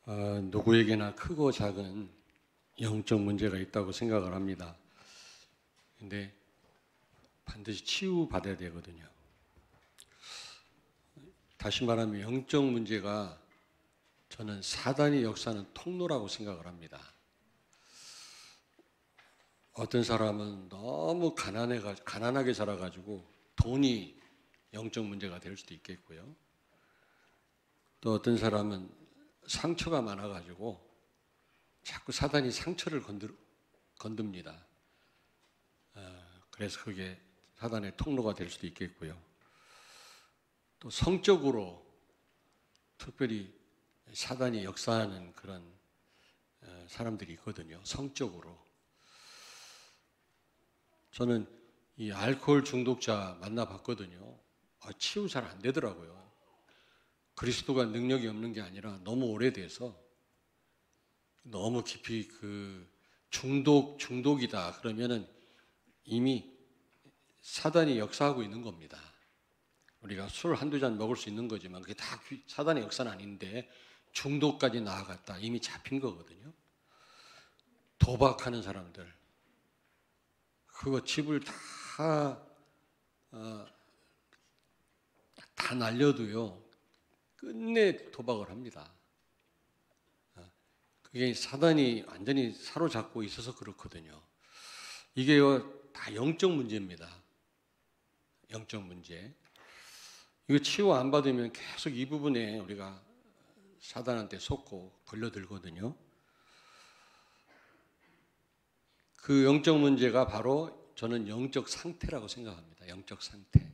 누구에게나 크고 작은 영적 문제가 있다고 생각을 합니다. 근데 반드시 치유받아야 되거든요. 다시 말하면 영적 문제가 저는 사단의 역사는 통로라고 생각을 합니다. 어떤 사람은 너무 가난하게 살아가지고 돈이 영적 문제가 될 수도 있겠고요. 또 어떤 사람은 상처가 많아가지고 자꾸 사단이 상처를 건듭니다. 그래서 그게 사단의 통로가 될 수도 있겠고요. 또 성적으로 특별히 사단이 역사하는 그런 사람들이 있거든요. 성적으로. 저는 이 알코올 중독자 만나봤거든요. 치유 잘 안 되더라고요. 그리스도가 능력이 없는 게 아니라 너무 오래돼서 너무 깊이 중독이다 그러면은 이미 사단이 역사하고 있는 겁니다. 우리가 술 한두 잔 먹을 수 있는 거지만 그게 다 사단의 역사는 아닌데 중독까지 나아갔다. 이미 잡힌 거거든요. 도박하는 사람들. 그거 집을 다 날려도요. 끝내 도박을 합니다. 그게 사단이 완전히 사로잡고 있어서 그렇거든요. 이게요, 다 영적 문제입니다. 영적 문제. 이거 치유 안 받으면 계속 이 부분에 우리가 사단한테 속고 걸려들거든요. 그 영적 문제가 바로 저는 영적 상태라고 생각합니다. 영적 상태.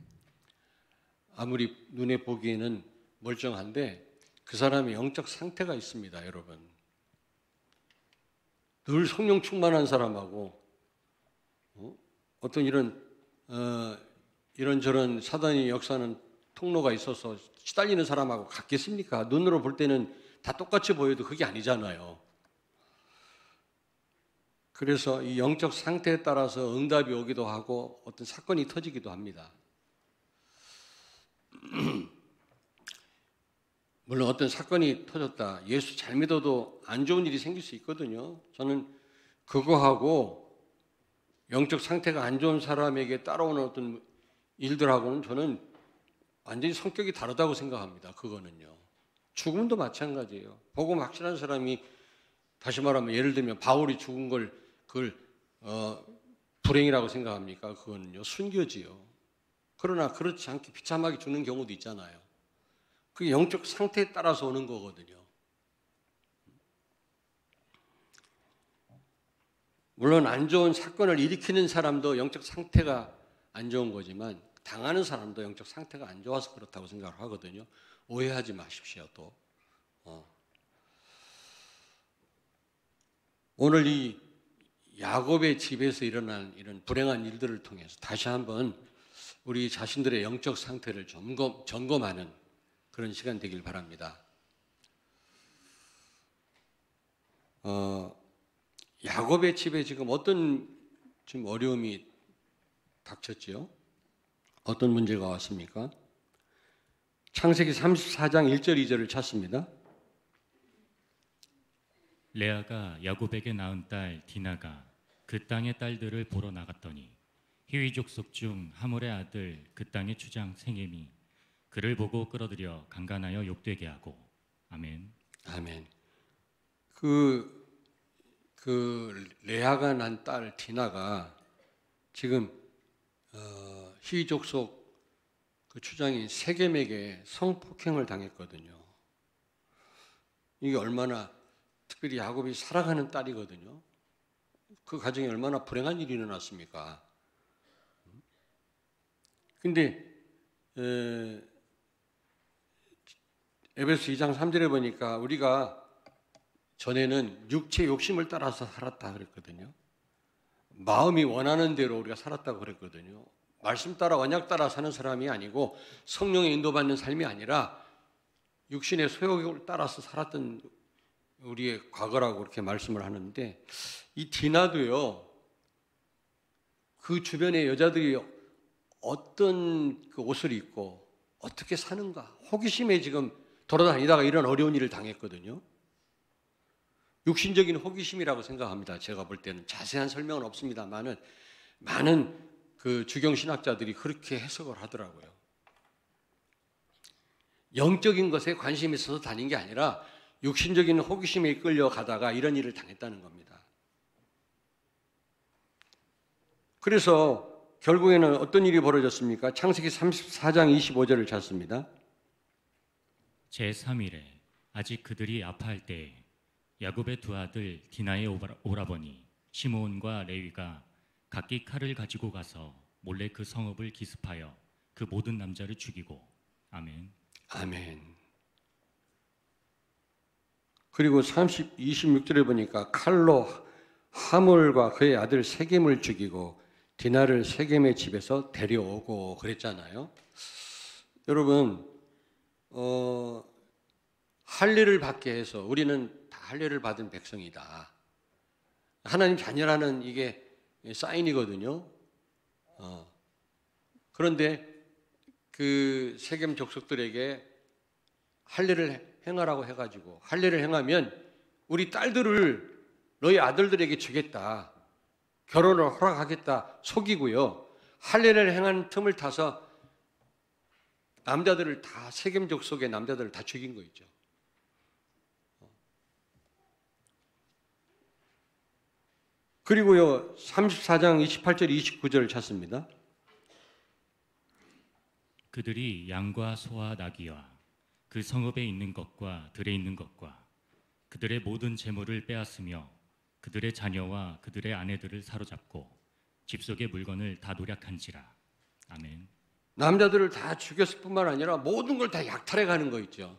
아무리 눈에 보기에는 멀쩡한데 그 사람의 영적 상태가 있습니다, 여러분. 늘 성령 충만한 사람하고 어떤 이런저런 사단의 역사는 통로가 있어서 시달리는 사람하고 같겠습니까? 눈으로 볼 때는 다 똑같이 보여도 그게 아니잖아요. 그래서 이 영적 상태에 따라서 응답이 오기도 하고 어떤 사건이 터지기도 합니다. 물론 어떤 사건이 터졌다. 예수 잘 믿어도 안 좋은 일이 생길 수 있거든요. 저는 그거하고 영적 상태가 안 좋은 사람에게 따라오는 어떤 일들하고는 저는 완전히 성격이 다르다고 생각합니다. 그거는요. 죽음도 마찬가지예요. 복음 확실한 사람이 다시 말하면 예를 들면 바울이 죽은 그걸 불행이라고 생각합니까? 그거는요. 순교지요. 그러나 그렇지 않게 비참하게 죽는 경우도 있잖아요. 그게 영적 상태에 따라서 오는 거거든요. 물론 안 좋은 사건을 일으키는 사람도 영적 상태가 안 좋은 거지만 당하는 사람도 영적 상태가 안 좋아서 그렇다고 생각을 하거든요. 오해하지 마십시오. 또 오늘 이 야곱의 집에서 일어난 이런 불행한 일들을 통해서 다시 한번 우리 자신들의 영적 상태를 점검하는 그런 시간 되길 바랍니다. 야곱의 집에 지금 어떤 어려움이 닥쳤지요? 어떤 문제가 왔습니까? 창세기 34장 1절 2절을 찾습니다. 레아가 야곱에게 낳은 딸 디나가 그 땅의 딸들을 보러 나갔더니 히위 족속 중 하몰의 아들 그 땅의 추장 생엠이 그를 보고 끌어들여 강간하여 욕되게 하고. 아멘. 아멘. 레아가 난 딸 디나가 지금 히위 족속 그 추장인 세겜에게 성폭행을 당했거든요. 이게 얼마나 특별히 야곱이 사랑하는 딸이거든요. 그 가정에 얼마나 불행한 일이 일어났습니까? 근데 에베소 2장 3절에 보니까 우리가 전에는 육체 욕심을 따라서 살았다 그랬거든요. 마음이 원하는 대로 우리가 살았다고 그랬거든요. 말씀 따라 언약 따라 사는 사람이 아니고 성령의 인도받는 삶이 아니라 육신의 소욕을 따라서 살았던 우리의 과거라고 그렇게 말씀을 하는데 이 디나도요. 그 주변의 여자들이 어떤 그 옷을 입고 어떻게 사는가 호기심에 지금 돌아다니다가 이런 어려운 일을 당했거든요. 육신적인 호기심이라고 생각합니다. 제가 볼 때는 자세한 설명은 없습니다만은 많은 그 주경 신학자들이 그렇게 해석을 하더라고요. 영적인 것에 관심이 있어서 다닌 게 아니라 육신적인 호기심에 이끌려 가다가 이런 일을 당했다는 겁니다. 그래서 결국에는 어떤 일이 벌어졌습니까? 창세기 34장 25절을 찾습니다. 제3일에 아직 그들이 아파할 때에 야곱의 두 아들 디나의 오라버니 시므온과 레위가 각기 칼을 가지고 가서 몰래 그 성읍을 기습하여 그 모든 남자를 죽이고. 아멘. 아멘. 그리고 26절에 보니까 칼로 하몰과 그의 아들 세겜을 죽이고 디나를 세겜의 집에서 데려오고 그랬잖아요. 여러분, 할례를 받게 해서 우리는 다 할례를 받은 백성이다. 하나님 자녀라는 이게 사인이거든요. 그런데 그 세겜 족속들에게 할례를 행하라고 해가지고 할례를 행하면 우리 딸들을 너희 아들들에게 주겠다. 결혼을 허락하겠다. 속이고요. 할례를 행한 틈을 타서 남자들을 다 세겜 족속의 남자들을 다 죽인 거 있죠. 그리고요 34장 28절 29절을 찾습니다. 그들이 양과 소와 나귀와 그 성읍에 있는 것과 들에 있는 것과 그들의 모든 재물을 빼앗으며 그들의 자녀와 그들의 아내들을 사로잡고 집 속의 물건을 다 노략한지라. 아멘. 남자들을 다 죽였을 뿐만 아니라 모든 걸 다 약탈해 가는 거 있죠.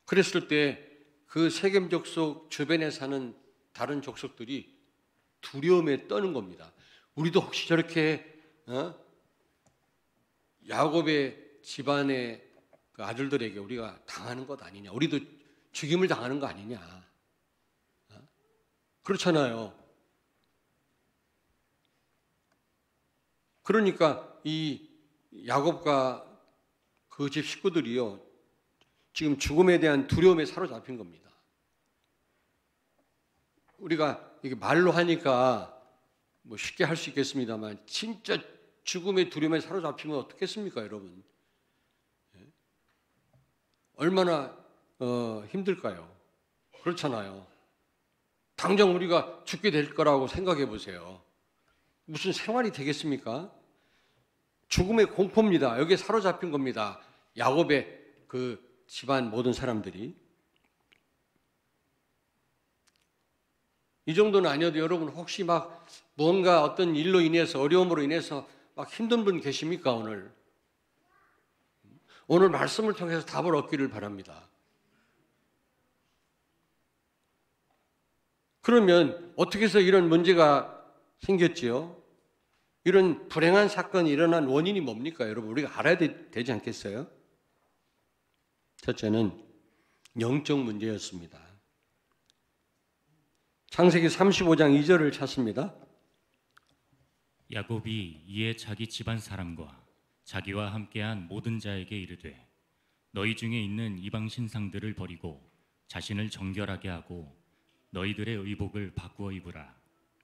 그랬을 때 그 세겜 족속 주변에 사는 다른 족속들이 두려움에 떠는 겁니다. 우리도 혹시 저렇게 야곱의 집안의 그 아들들에게 우리가 당하는 것 아니냐? 우리도 죽임을 당하는 거 아니냐? 그렇잖아요. 그러니까 이 야곱과 그 집 식구들이요, 지금 죽음에 대한 두려움에 사로잡힌 겁니다. 우리가 이게 말로 하니까 뭐 쉽게 할 수 있겠습니다만 진짜 죽음의 두려움에 사로잡히면 어떻겠습니까, 여러분? 얼마나 힘들까요? 그렇잖아요. 당장 우리가 죽게 될 거라고 생각해 보세요. 무슨 생활이 되겠습니까? 죽음의 공포입니다. 여기에 사로잡힌 겁니다. 야곱의 그 집안 모든 사람들이. 이 정도는 아니어도 여러분 혹시 막 뭔가 어떤 일로 인해서 어려움으로 인해서 막 힘든 분 계십니까, 오늘? 오늘 말씀을 통해서 답을 얻기를 바랍니다. 그러면 어떻게 해서 이런 문제가 생겼지요? 이런 불행한 사건이 일어난 원인이 뭡니까, 여러분? 우리가 알아야 되지 않겠어요? 첫째는 영적 문제였습니다. 창세기 35장 2절을 찾습니다. 야곱이 이에 자기 집안 사람과 자기와 함께한 모든 자에게 이르되 너희 중에 있는 이방 신상들을 버리고 자신을 정결하게 하고 너희들의 의복을 바꾸어 입으라.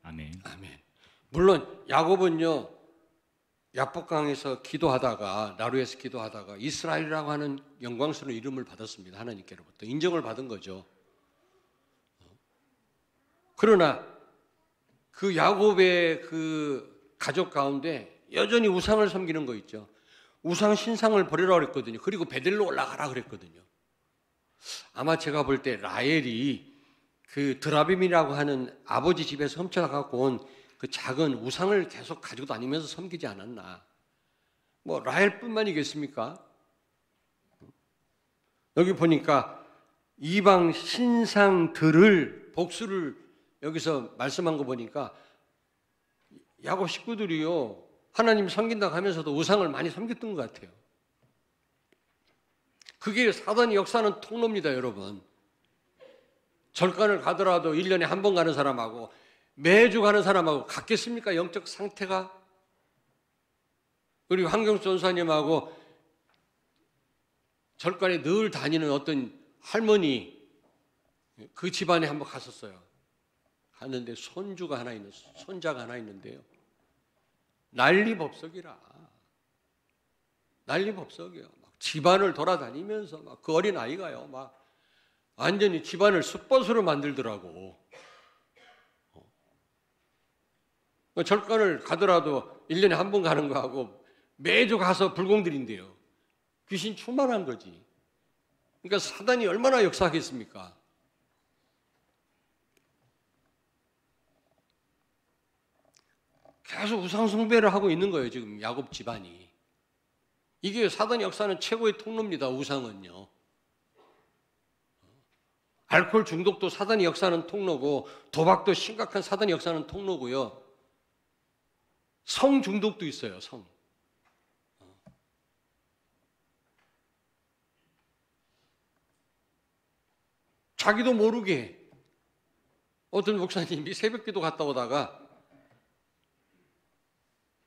아멘. 아멘. 물론 야곱은요, 야복강에서 기도하다가, 나루에서 기도하다가 이스라엘이라고 하는 영광스러운 이름을 받았습니다. 하나님께로부터 인정을 받은 거죠. 그러나 그 야곱의 그 가족 가운데 여전히 우상을 섬기는 거 있죠. 우상 신상을 버리라고 그랬거든요. 그리고 베델로 올라가라 그랬거든요. 아마 제가 볼 때 라헬이 그 드라빔이라고 하는 아버지 집에서 훔쳐갖고 온 그 작은 우상을 계속 가지고 다니면서 섬기지 않았나. 뭐 라헬뿐만이겠습니까? 여기 보니까 이방 신상들을 복수를 여기서 말씀한 거 보니까 야곱 식구들이요, 하나님 섬긴다고 하면서도 우상을 많이 섬겼던 것 같아요. 그게 사단이 역사하는 통로입니다, 여러분. 절간을 가더라도 1년에 한 번 가는 사람하고 매주 가는 사람하고 같겠습니까? 영적 상태가? 그리고 황경수 전사님하고 절간에 늘 다니는 어떤 할머니, 그 집안에 한번 갔었어요. 갔는데 손자가 하나 있는데요. 난리법석이라. 난리법석이요. 막 집안을 돌아다니면서 막 그 어린 아이가요. 막 완전히 집안을 숯버스로 만들더라고. 절간을 가더라도 1년에 한 번 가는 거하고 매주 가서 불공들인데요. 귀신 충만한 거지. 그러니까 사단이 얼마나 역사하겠습니까? 계속 우상숭배를 하고 있는 거예요, 지금 야곱 집안이. 이게 사단의 역사는 최고의 통로입니다, 우상은요. 알코올 중독도 사단의 역사는 통로고, 도박도 심각한 사단의 역사는 통로고요. 성 중독도 있어요, 성. 자기도 모르게 어떤 목사님이 새벽기도 갔다 오다가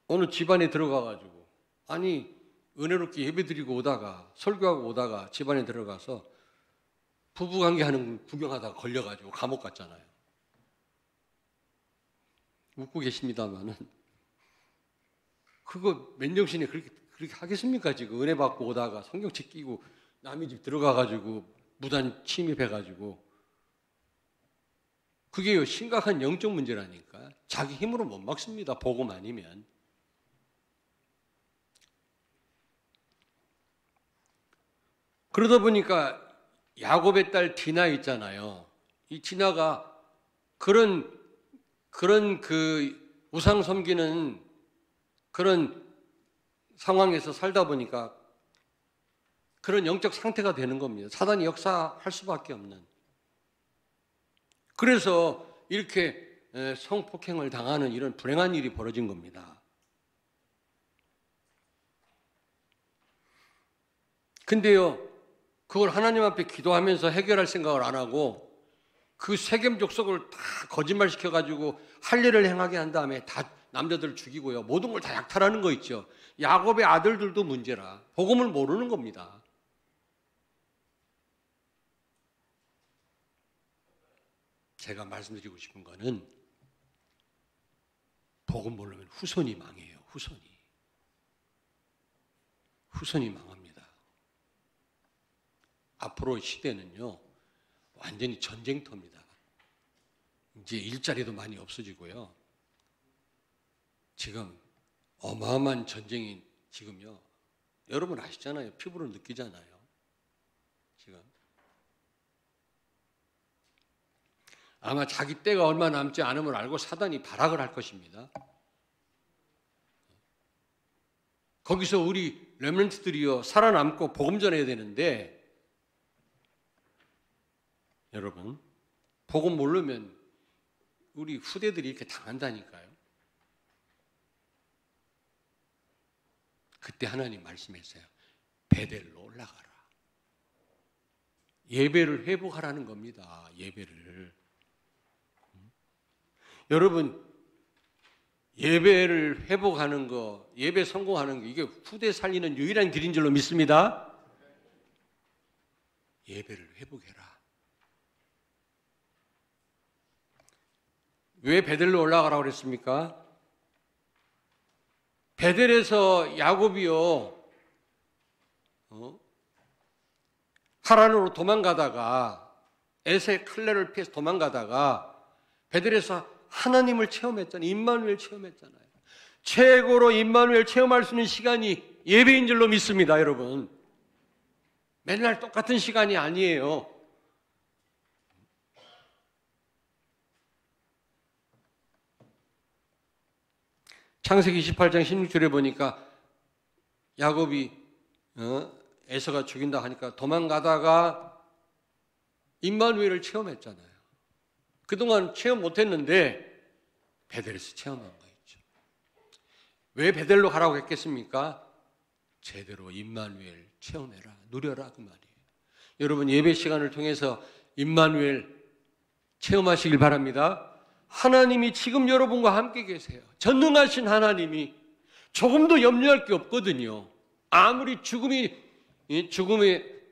어느 집안에 들어가가지고, 아니 은혜롭게 예배드리고 오다가 설교하고 오다가 집안에 들어가서 부부관계하는 구경하다가 걸려가지고 감옥 갔잖아요. 웃고 계십니다마는 그거 맨정신에 그렇게 하겠습니까? 지금 은혜 받고 오다가 성경책 끼고 남의 집 들어가가지고 무단 침입해가지고, 그게 심각한 영적 문제라니까. 자기 힘으로 못 막습니다, 복음 아니면. 그러다 보니까 야곱의 딸 디나 있잖아요. 이 디나가 그런 그 우상 섬기는 그런 상황에서 살다 보니까 그런 영적 상태가 되는 겁니다. 사단이 역사할 수밖에 없는. 그래서 이렇게 성폭행을 당하는 이런 불행한 일이 벌어진 겁니다. 근데요, 그걸 하나님 앞에 기도하면서 해결할 생각을 안 하고 그 세겜 족속을 다 거짓말시켜가지고 할 일을 행하게 한 다음에 다 남자들 죽이고요. 모든 걸 다 약탈하는 거 있죠. 야곱의 아들들도 문제라. 복음을 모르는 겁니다. 제가 말씀드리고 싶은 거는 복음 모르면 후손이 망해요. 후손이 망합니다. 앞으로 시대는요, 완전히 전쟁터입니다. 이제 일자리도 많이 없어지고요. 지금 어마어마한 전쟁이 지금요, 여러분 아시잖아요. 피부로 느끼잖아요. 지금 아마 자기 때가 얼마 남지 않음을 알고 사단이 발악을 할 것입니다. 거기서 우리 렘넌트들이요, 살아남고 복음 전해야 되는데, 여러분 복음 모르면 우리 후대들이 이렇게 당한다니까요. 그때 하나님 말씀했어요. 베델로 올라가라. 예배를 회복하라는 겁니다. 예배를. 여러분, 예배를 회복하는 거, 예배 성공하는 거, 이게 후대 살리는 유일한 길인 줄로 믿습니다. 예배를 회복해라. 왜 베델로 올라가라고 그랬습니까? 베델에서 야곱이요, 하란으로 도망가다가, 에세 칼레를 피해서 도망가다가 베델에서 하나님을 체험했잖아요. 임마누엘 체험했잖아요. 최고로 임마누엘 체험할 수 있는 시간이 예배인 줄로 믿습니다, 여러분. 맨날 똑같은 시간이 아니에요. 창세기 28장 16절에 보니까 야곱이 에서가 죽인다 하니까 도망가다가 임마누엘을 체험했잖아요. 그동안 체험 못했는데 베델에서 체험한 거 있죠. 왜 베델로 가라고 했겠습니까? 제대로 임마누엘 체험해라, 누려라, 그 말이에요. 여러분, 예배 시간을 통해서 임마누엘 체험하시길 바랍니다. 하나님이 지금 여러분과 함께 계세요. 전능하신 하나님이. 조금도 염려할 게 없거든요. 아무리 죽음의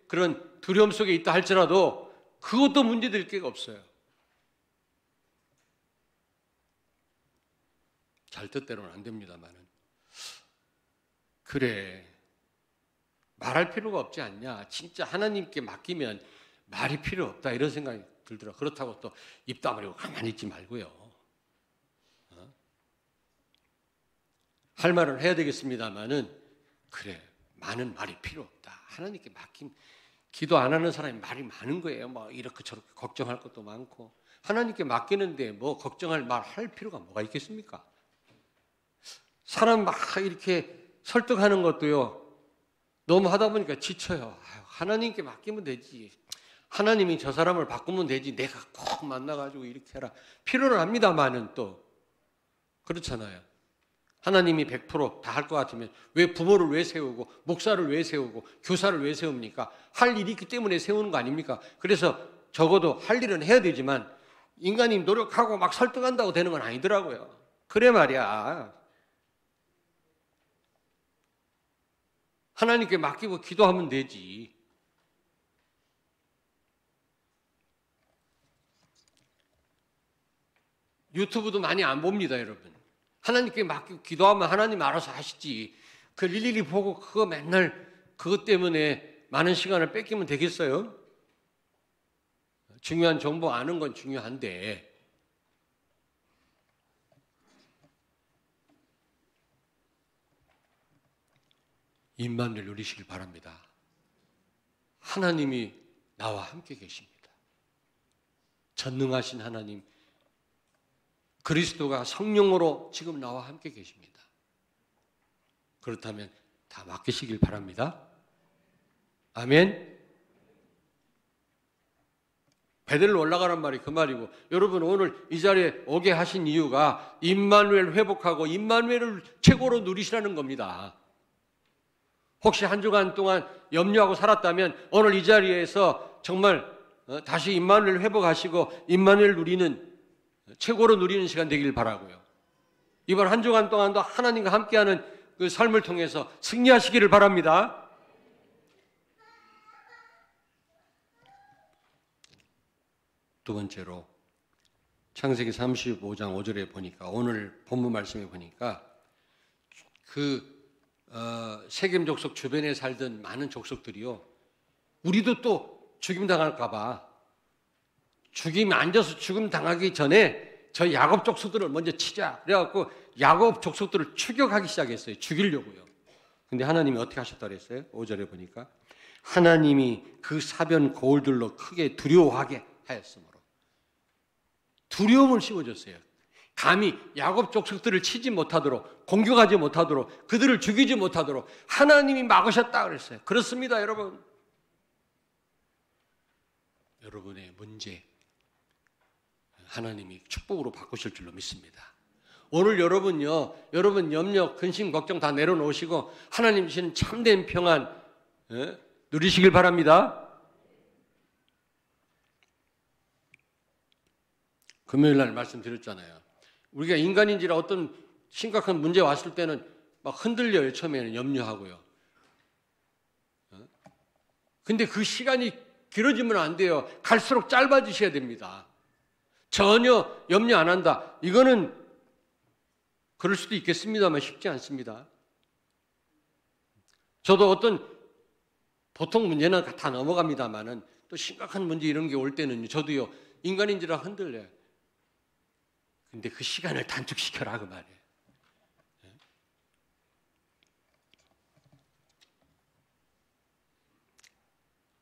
그런 두려움 속에 있다 할지라도 그것도 문제될 게 없어요. 잘 뜻대로는 안 됩니다만은. 그래, 말할 필요가 없지 않냐. 진짜 하나님께 맡기면 말이 필요 없다 이런 생각이 들더라. 그렇다고 또 입 다물고 가만히 있지 말고요. 할 말을 해야 되겠습니다만은 그래, 많은 말이 필요 없다. 하나님께 맡김. 기도 안 하는 사람이 말이 많은 거예요. 뭐 이렇게 저렇게 걱정할 것도 많고. 하나님께 맡기는데 뭐 걱정할 말 할 필요가 뭐가 있겠습니까? 사람 막 이렇게 설득하는 것도요, 너무 하다 보니까 지쳐요. 하나님께 맡기면 되지. 하나님이 저 사람을 바꾸면 되지. 내가 꼭 만나가지고 이렇게 해라. 필요는 합니다만은 또 그렇잖아요. 하나님이 100% 다 할 것 같으면 왜 부모를 왜 세우고 목사를 왜 세우고 교사를 왜 세웁니까? 할 일이 있기 때문에 세우는 거 아닙니까? 그래서 적어도 할 일은 해야 되지만 인간이 노력하고 막 설득한다고 되는 건 아니더라고요. 그래 말이야. 하나님께 맡기고 기도하면 되지. 유튜브도 많이 안 봅니다, 여러분. 하나님께 맡기고 기도하면 하나님 알아서 하시지. 그 일일이 보고 그거 맨날 그것 때문에 많은 시간을 뺏기면 되겠어요? 중요한 정보 아는 건 중요한데 임만을 누리시길 바랍니다. 하나님이 나와 함께 계십니다. 전능하신 하나님, 그리스도가 성령으로 지금 나와 함께 계십니다. 그렇다면 다 맡기시길 바랍니다. 아멘. 베들로 올라가란 말이 그 말이고, 여러분 오늘 이 자리에 오게 하신 이유가 임마누엘 회복하고 임마누엘을 최고로 누리시라는 겁니다. 혹시 한 주간 동안 염려하고 살았다면 오늘 이 자리에서 정말 다시 임마누엘 회복하시고 임마누엘 누리는, 최고로 누리는 시간 되길 바라고요. 이번 한 주간 동안도 하나님과 함께하는 그 삶을 통해서 승리하시기를 바랍니다. 두 번째로 창세기 35장 5절에 보니까, 오늘 본문 말씀에 보니까 세겜 족속 주변에 살던 많은 족속들이요, 우리도 또 죽임 당할까 봐 죽임 앉아서 죽임 당하기 전에 저 야곱 족속들을 먼저 치자 그래갖고 야곱 족속들을 추격하기 시작했어요. 죽이려고요. 근데 하나님이 어떻게 하셨다 그랬어요? 5절에 보니까 하나님이 그 사변 거울들로 크게 두려워하게 하였으므로 두려움을 씌워줬어요. 감히 야곱 족속들을 치지 못하도록, 공격하지 못하도록, 그들을 죽이지 못하도록 하나님이 막으셨다 그랬어요. 그렇습니다, 여러분. 여러분의 문제 하나님이 축복으로 바꾸실 줄로 믿습니다. 오늘 여러분요, 여러분 염려, 근심, 걱정 다 내려놓으시고 하나님 주시는 참된 평안 누리시길 바랍니다. 금요일 날 말씀드렸잖아요. 우리가 인간인지라 어떤 심각한 문제 왔을 때는 막 흔들려요. 처음에는 염려하고요. 근데 그 시간이 길어지면 안 돼요. 갈수록 짧아지셔야 됩니다. 전혀 염려 안 한다. 이거는 그럴 수도 있겠습니다만 쉽지 않습니다. 저도 어떤 보통 문제는 다 넘어갑니다만은 또 심각한 문제 이런 게 올 때는 저도요, 인간인지라 흔들려요. 근데 그 시간을 단축시켜라 그 말이에요.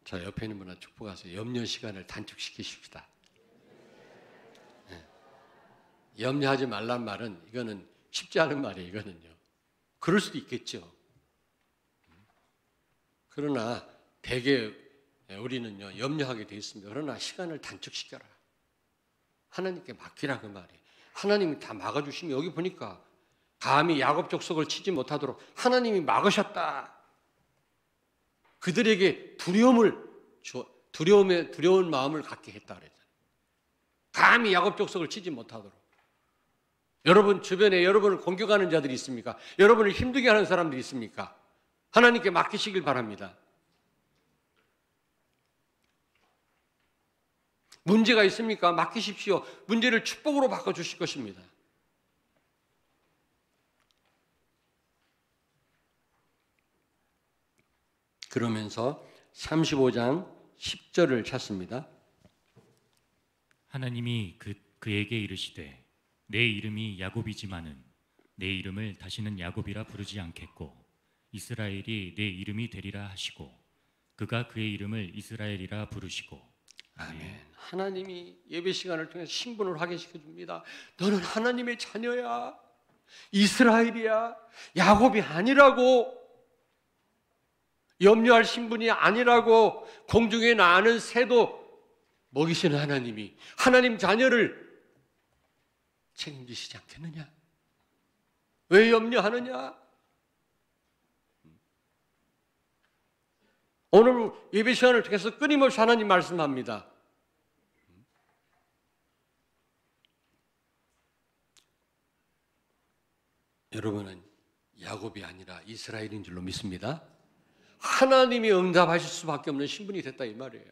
자, 옆에 있는 분한테 축복하세요. 염려 시간을 단축시키십시다. 염려하지 말란 말은 이거는 쉽지 않은 말이에요. 이거는요. 그럴 수도 있겠죠. 그러나 대개 우리는요, 염려하게 되어 있습니다. 그러나 시간을 단축시켜라. 하나님께 맡기라 그 말이에요. 하나님이 다 막아주시면 여기 보니까 감히 야곱 족속을 치지 못하도록 하나님이 막으셨다. 그들에게 두려운 마음을 갖게 했다 그랬잖아요. 감히 야곱 족속을 치지 못하도록. 여러분 주변에 여러분을 공격하는 자들이 있습니까? 여러분을 힘들게 하는 사람들이 있습니까? 하나님께 맡기시길 바랍니다. 문제가 있습니까? 맡기십시오. 문제를 축복으로 바꿔주실 것입니다. 그러면서 35장 10절을 찾습니다. 하나님이 그에게 이르시되 내 이름이 야곱이지만은 내 이름을 다시는 야곱이라 부르지 않겠고 이스라엘이 내 이름이 되리라 하시고 그가 그의 이름을 이스라엘이라 부르시고. 아멘. 하나님이 예배 시간을 통해서 신분을 확인시켜 줍니다. 너는 하나님의 자녀야. 이스라엘이야. 야곱이 아니라고. 염려할 신분이 아니라고. 공중에 나는 새도 먹이시는 하나님이 하나님 자녀를 책임지시지 않겠느냐? 왜 염려하느냐? 오늘 예배 시간을 통해서 끊임없이 하나님 말씀합니다. 여러분은 야곱이 아니라 이스라엘인 줄로 믿습니다. 하나님이 응답하실 수밖에 없는 신분이 됐다 이 말이에요.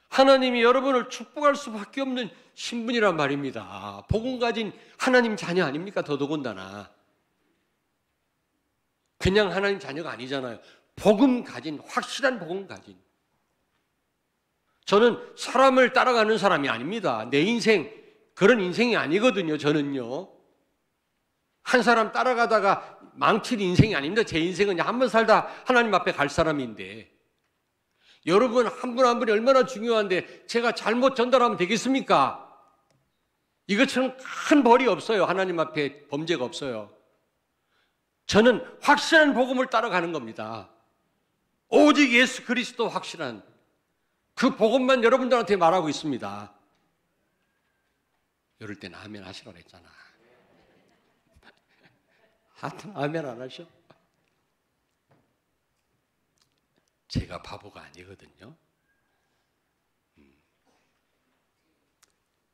하나님이 여러분을 축복할 수밖에 없는 신분이란 말입니다. 복음 가진 하나님 자녀 아닙니까? 더더군다나 그냥 하나님 자녀가 아니잖아요. 복음 가진, 확실한 복음 가진. 저는 사람을 따라가는 사람이 아닙니다. 내 인생 그런 인생이 아니거든요. 저는요. 한 사람 따라가다가 망칠 인생이 아닙니다. 제 인생은 한 번 살다 하나님 앞에 갈 사람인데 여러분 한 분 한 분이 얼마나 중요한데 제가 잘못 전달하면 되겠습니까? 이것처럼 큰 벌이 없어요. 하나님 앞에 범죄가 없어요. 저는 확실한 복음을 따라가는 겁니다. 오직 예수 그리스도 확실한 그 복음만 여러분들한테 말하고 있습니다. 이럴 땐 아멘 하시라고 했잖아. 하여튼 아멘 안 하셔? 제가 바보가 아니거든요.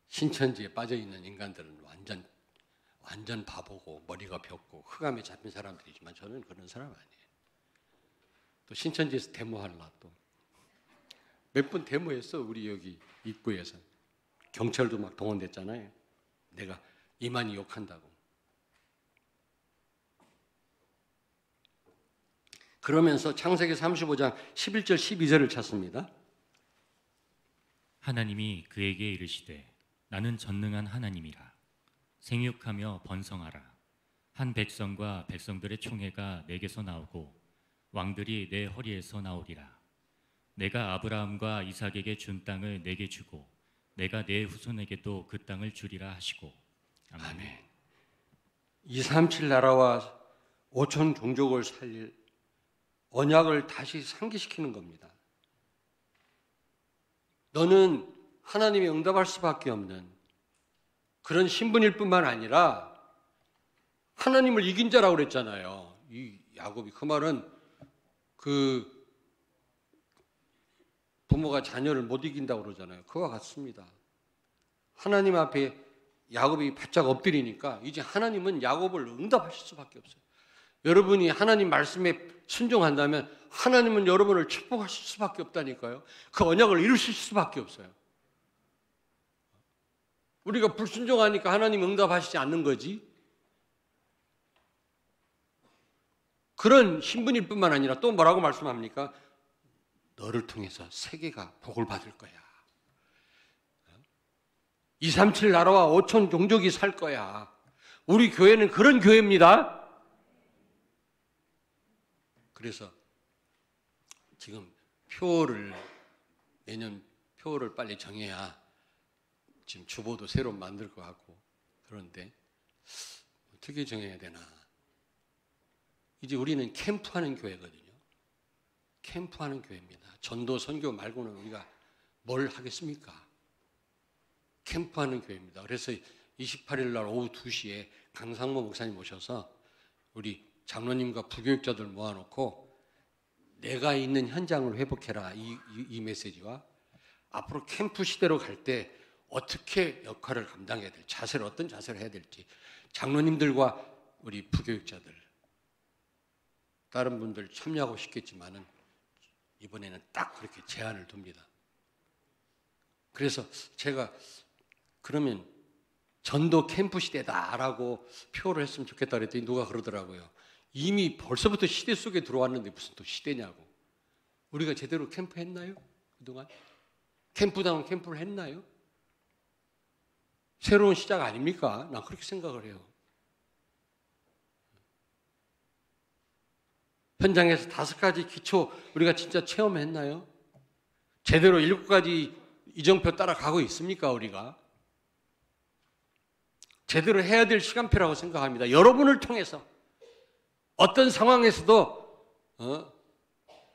신천지에 빠져있는 인간들은 완전 바보고 머리가 벽고 흑암에 잡힌 사람들이지만 저는 그런 사람 아니에요. 또 신천지에서 데모하려고 또 몇 번 데모했어. 우리 여기 입구에서 경찰도 막 동원됐잖아요. 내가 이만희 욕한다고. 그러면서 창세기 35장 11절 12절을 찾습니다. 하나님이 그에게 이르시되 나는 전능한 하나님이라. 생육하며 번성하라. 한 백성과 백성들의 총회가 내게서 나오고 왕들이 내 허리에서 나오리라. 내가 아브라함과 이삭에게 준 땅을 내게 주고 내가 내 후손에게도 그 땅을 주리라 하시고. 아멘. 아멘. 237 나라와 5천 종족을 살릴 언약을 다시 상기시키는 겁니다. 너는 하나님이 응답할 수밖에 없는 그런 신분일 뿐만 아니라 하나님을 이긴 자라고 그랬잖아요. 이 야곱이 그 말은 그 부모가 자녀를 못 이긴다고 그러잖아요. 그와 같습니다. 하나님 앞에 야곱이 바짝 엎드리니까 이제 하나님은 야곱을 응답하실 수밖에 없어요. 여러분이 하나님 말씀에 순종한다면 하나님은 여러분을 축복하실 수밖에 없다니까요. 그 언약을 이루실 수밖에 없어요. 우리가 불순종하니까 하나님 응답하시지 않는 거지. 그런 신분일 뿐만 아니라 또 뭐라고 말씀합니까? 너를 통해서 세계가 복을 받을 거야. 237 나라와 5천 종족이 살 거야. 우리 교회는 그런 교회입니다. 그래서 지금 내년 표를 빨리 정해야 지금 주보도 새로 만들 것 같고 그런데 어떻게 정해야 되나. 이제 우리는 캠프하는 교회거든요. 캠프하는 교회입니다. 전도 선교 말고는 우리가 뭘 하겠습니까? 캠프하는 교회입니다. 그래서 28일 날 오후 2시에 강상모 목사님 오셔서 우리 장로님과 부교육자들 모아놓고 내가 있는 현장을 회복해라 이 메시지와 앞으로 캠프 시대로 갈 때 어떻게 역할을 감당해야 될지 자세를 어떤 자세를 해야 될지 장로님들과 우리 부교육자들 다른 분들 참여하고 싶겠지만은 이번에는 딱 그렇게 제안을 둡니다. 그래서 제가 그러면 전도 캠프 시대다라고 표를 했으면 좋겠다 그랬더니 누가 그러더라고요. 이미 벌써부터 시대 속에 들어왔는데 무슨 또 시대냐고. 우리가 제대로 캠프 했나요? 그동안? 캠프다운 캠프를 했나요? 새로운 시작 아닙니까? 난 그렇게 생각을 해요. 현장에서 5가지 기초 우리가 진짜 체험했나요? 제대로 7가지 이정표 따라가고 있습니까? 우리가? 제대로 해야 될 시간표라고 생각합니다. 여러분을 통해서 어떤 상황에서도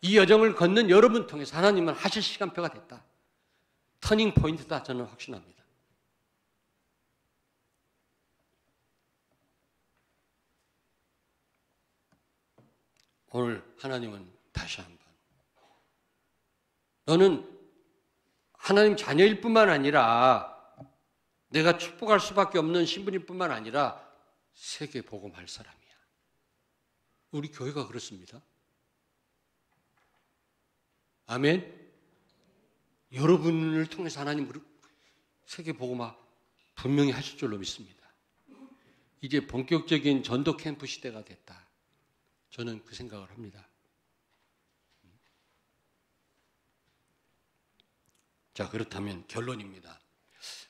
이 여정을 걷는 여러분 통해서 하나님은 하실 시간표가 됐다. 터닝 포인트다. 저는 확신합니다. 오늘 하나님은 다시 한번 너는 하나님 자녀일 뿐만 아니라 내가 축복할 수밖에 없는 신분일 뿐만 아니라 세계 복음할 사람이야. 우리 교회가 그렇습니다. 아멘. 여러분을 통해서 하나님 세계 복음화 분명히 하실 줄로 믿습니다. 이제 본격적인 전도 캠프 시대가 됐다. 저는 그 생각을 합니다. 자, 그렇다면 결론입니다.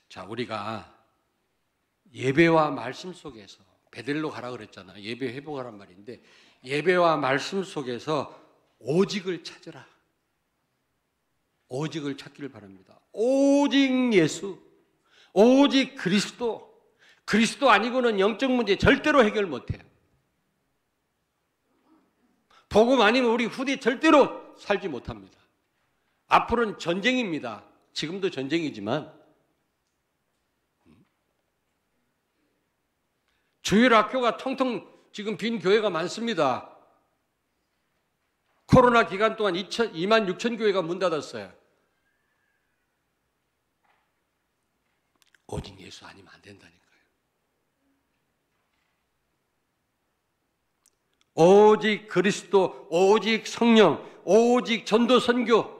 자, 우리가 예배와 말씀 속에서 베델로 가라 그랬잖아. 예배 회복하란 말인데 예배와 말씀 속에서 오직을 찾으라. 오직을 찾기를 바랍니다. 오직 예수, 오직 그리스도. 그리스도 아니고는 영적 문제 절대로 해결 못해요. 복음 아니면 우리 후대 절대로 살지 못합니다. 앞으로는 전쟁입니다. 지금도 전쟁이지만 주일 학교가 텅텅 지금 빈 교회가 많습니다. 코로나 기간 동안 2만 6천 교회가 문 닫았어요. 오직 예수 아니면 안 된다니까요. 오직 그리스도, 오직 성령, 오직 전도 선교,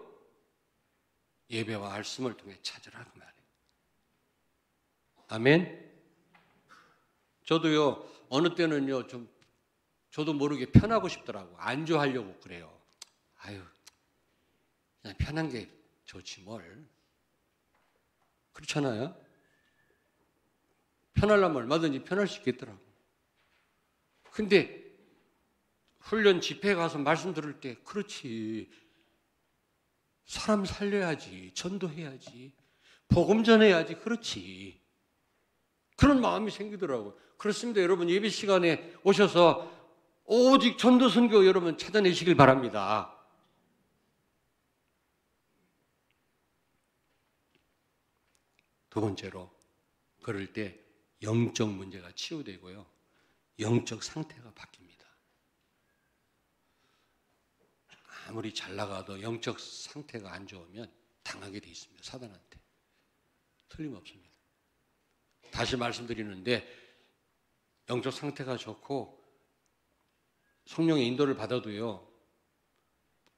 예배와 말씀을 통해 찾으라 그 말이에요. 아멘. 저도요 어느 때는요 좀 저도 모르게 편하고 싶더라고. 안주하려고 그래요. 아유 그냥 편한 게 좋지 뭘. 그렇잖아요. 편하려면 얼마든지 편할 수 있겠더라고. 근데 훈련 집회에 가서 말씀 들을 때 그렇지. 사람 살려야지. 전도해야지. 복음 전해야지. 그렇지. 그런 마음이 생기더라고요. 그렇습니다. 여러분 예배 시간에 오셔서 오직 전도 선교 여러분 찾아내시길 바랍니다. 두 번째로 그럴 때 영적 문제가 치유되고요. 영적 상태가 바뀝니다. 아무리 잘 나가도 영적 상태가 안 좋으면 당하게 돼 있습니다. 사단한테. 틀림없습니다. 다시 말씀드리는데 영적 상태가 좋고 성령의 인도를 받아도요.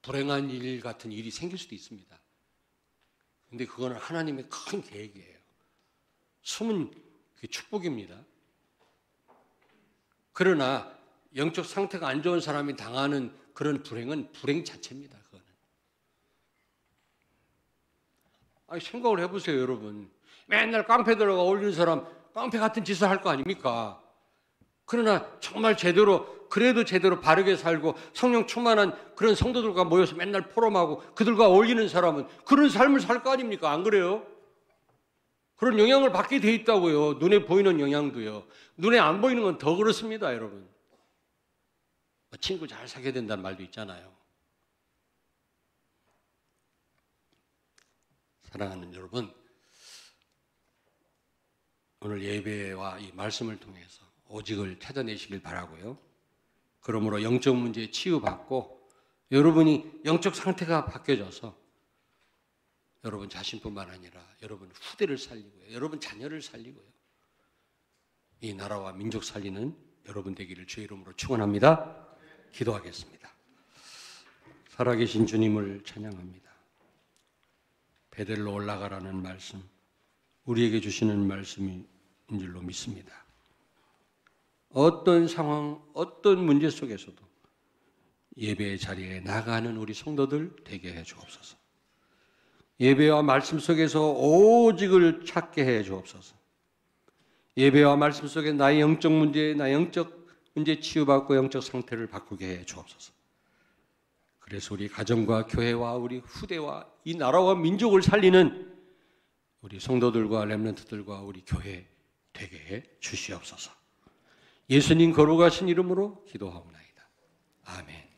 불행한 일 같은 일이 생길 수도 있습니다. 근데 그거는 하나님의 큰 계획이에요. 숨은 축복입니다. 그러나 영적 상태가 안 좋은 사람이 당하는 그런 불행은 불행 자체입니다. 그거는. 아니, 생각을 해보세요, 여러분. 맨날 깡패 들어가 어울리는 사람 깡패 같은 짓을 할 거 아닙니까? 그러나 정말 제대로 그래도 제대로 바르게 살고 성령 충만한 그런 성도들과 모여서 맨날 포럼하고 그들과 어울리는 사람은 그런 삶을 살 거 아닙니까? 안 그래요? 그런 영향을 받게 돼 있다고요. 눈에 보이는 영향도요. 눈에 안 보이는 건 더 그렇습니다, 여러분. 친구 잘 사귀어야 된다는 말도 있잖아요. 사랑하는 여러분, 오늘 예배와 이 말씀을 통해서 오직을 찾아내시길 바라고요. 그러므로 영적 문제에 치유받고 여러분이 영적 상태가 바뀌어져서 여러분 자신뿐만 아니라 여러분 후대를 살리고요. 여러분 자녀를 살리고요. 이 나라와 민족 살리는 여러분 되기를 주의 이름으로 축원합니다. 기도하겠습니다. 살아계신 주님을 찬양합니다. 베델로 올라가라는 말씀, 우리에게 주시는 말씀인 줄로 믿습니다. 어떤 상황, 어떤 문제 속에서도 예배의 자리에 나가는 우리 성도들 되게 해 주옵소서. 예배와 말씀 속에서 오직을 찾게 해 주옵소서. 예배와 말씀 속에 나의 영적 문제 치유받고 영적 상태를 바꾸게 해 주옵소서. 그래서 우리 가정과 교회와 우리 후대와 이 나라와 민족을 살리는 우리 성도들과 렘넌트들과 우리 교회 되게 해 주시옵소서. 예수님 거룩하신 이름으로 기도하옵나이다. 아멘.